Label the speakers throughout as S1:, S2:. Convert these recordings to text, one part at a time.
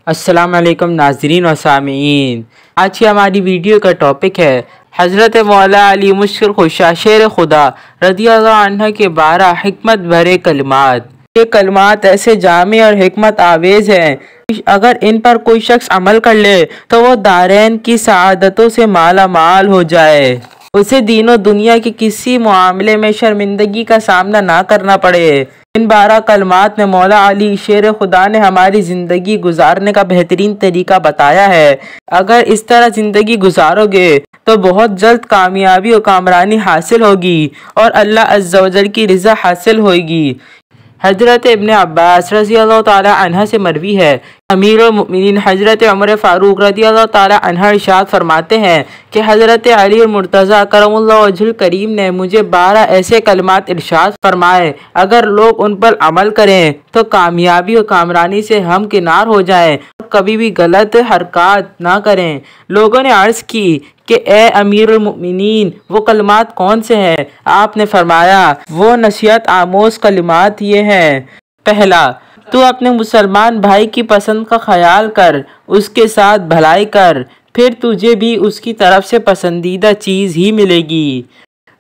S1: السلام علیکم ناظرین و سامعین، آج کی ہماری ویڈیو کا ٹاپک ہے حضرت مولا علی مشکل کشا شیر خدا رضی اللہ عنہ کے 12 حکمت بھرے کلمات۔ یہ کلمات ایسے جامع اور حکمت آویز ہیں، اگر ان پر کوئی شخص عمل کر لے تو وہ دارین کی سعادتوں سے مالا مال ہو جائے، اسے دین و دنیا کے کسی معاملے میں شرمندگی کا سامنا نہ کرنا پڑے۔ ان 12 کلمات میں مولا علی شیر خدا نے ہماری زندگی گزارنے کا بہترین طریقہ بتایا ہے۔ اگر اس طرح زندگی گزارو گے تو بہت جلد کامیابی و کامرانی حاصل ہوگی اور اللہ عز و جل کی رضا حاصل ہوگی۔ حضرت ابن عباس رضی اللہ تعالی عنہ سے مروی ہے، امیر المؤمنین حضرت عمر فاروق رضی اللہ تعالی عنہ ارشاد فرماتے ہیں کہ حضرت علی المرتضی کرم اللہ وجہ الکریم نے مجھے 12 ایسے کلمات ارشاد فرمائے، اگر لوگ ان پر عمل کریں تو کامیابی و کامرانی سے ہمکنار ہو جائیں اور کبھی بھی غلط حرکات نہ کریں۔ لوگوں نے عرض کی کہ اے امیر المؤمنین وہ کلمات کون سے ہیں؟ آپ نے فرمایا وہ نصیحت آموز کلمات یہ ہیں: پہلا، تو اپنے مسلمان بھائی کی پسند کا خیال کر، اس کے ساتھ بھلائی کر، پھر تجھے بھی اس کی طرف سے پسندیدہ چیز ہی ملے گی۔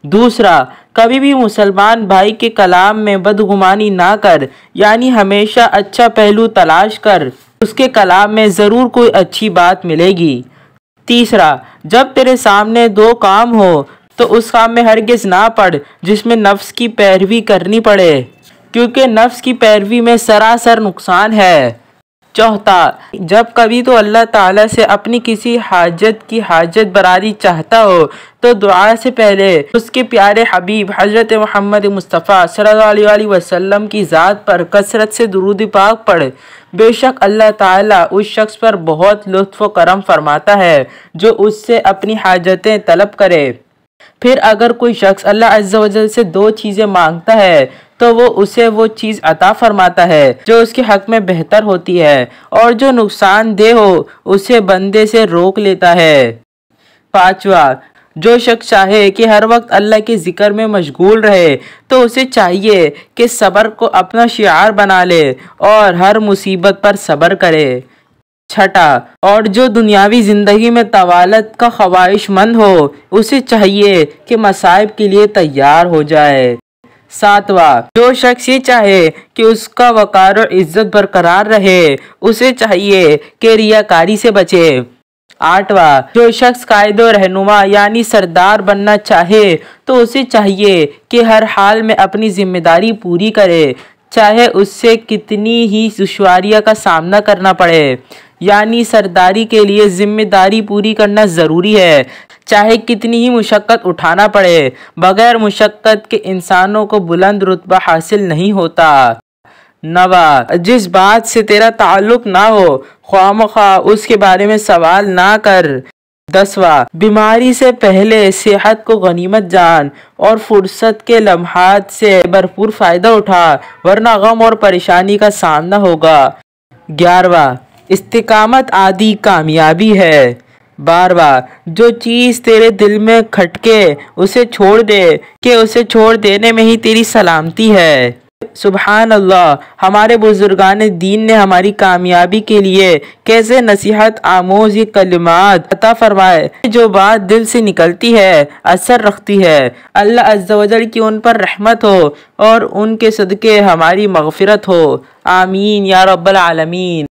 S1: دوسرا، کبھی بھی مسلمان بھائی کے کلام میں بدگمانی نہ کر، یعنی ہمیشہ اچھا پہلو تلاش کر، اس کے کلام میں ضرور کوئی اچھی بات ملے گی۔ تیسرا، جب تیرے سامنے 2 کام ہو تو اس کام میں ہرگز نہ پڑ جس میں نفس کی پیروی کرنی پڑے، کیونکہ نفس کی پیروی میں سراسر نقصان ہے۔ چوتھا، جب کبھی تو اللہ تعالیٰ سے اپنی کسی حاجت کی حاجت براری چاہتا ہو تو دعا سے پہلے اس کے پیارے حبیب حضرت محمد مصطفیٰ صلی اللہ علیہ وسلم کی ذات پر کثرت سے درود پاک پڑھ، بے شک اللہ تعالیٰ اس شخص پر بہت لطف و کرم فرماتا ہے جو اس سے اپنی حاجتیں طلب کرے۔ پھر اگر کوئی شخص اللہ عز و جل سے 2 چیزیں مانگتا ہے تو وہ اسے وہ چیز عطا فرماتا ہے جو اس کے حق میں بہتر ہوتی ہے، اور جو نقصان دہ ہو اسے بندے سے روک لیتا ہے۔ پانچواں، جو شخص چاہے کہ ہر وقت اللہ کے ذکر میں مشغول رہے تو اسے چاہیے کہ صبر کو اپنا شعار بنا لے اور ہر مصیبت پر صبر کرے۔ چھٹا، اور جو دنیاوی زندگی میں طوالت کا خواہش مند ہو اسے چاہیے کہ مصائب کے لیے تیار ہو جائے۔ ساتواں، جو شخص یہ چاہے کہ اس کا وقار و عزت برقرار رہے اسے چاہیے کہ ریاکاری سے بچے۔ آٹھواں، جو شخص قائد و رہنما یعنی سردار بننا چاہے تو اسے چاہیے کہ ہر حال میں اپنی ذمہ داری پوری کرے، چاہے اس سے کتنی ہی دشواریوں کا سامنا کرنا پڑے، یعنی سرداری کے لیے ذمہ داری پوری کرنا ضروری ہے، چاہے کتنی ہی مشقت اٹھانا پڑے۔ بغیر مشقت کے انسانوں کو بلند رتبہ حاصل نہیں ہوتا۔ نواں، جس بات سے تیرا تعلق نہ ہو خواہ مخواہ اس کے بارے میں سوال نہ کر۔ 10واں، بیماری سے پہلے صحت کو غنیمت جان اور فرصت کے لمحات سے بھرپور فائدہ اٹھا، ورنہ غم اور پریشانی کا سامنا ہوگا۔ 11واں، استقامت آدھی کامیابی ہے۔ 12واں، جو چیز تیرے دل میں کھٹکے اسے چھوڑ دے کہ اسے چھوڑ دینے میں ہی تیری سلامتی ہے۔ سبحان اللہ، ہمارے بزرگان دین نے ہماری کامیابی کے لیے کیسے نصیحت آموز یہ کلمات عطا فرمائے جو بات دل سے نکلتی ہے، اثر رکھتی ہے۔ اللہ عز و جل کی ان پر رحمت ہو اور ان کے صدقے ہماری مغفرت ہو، آمین یا رب العالمین۔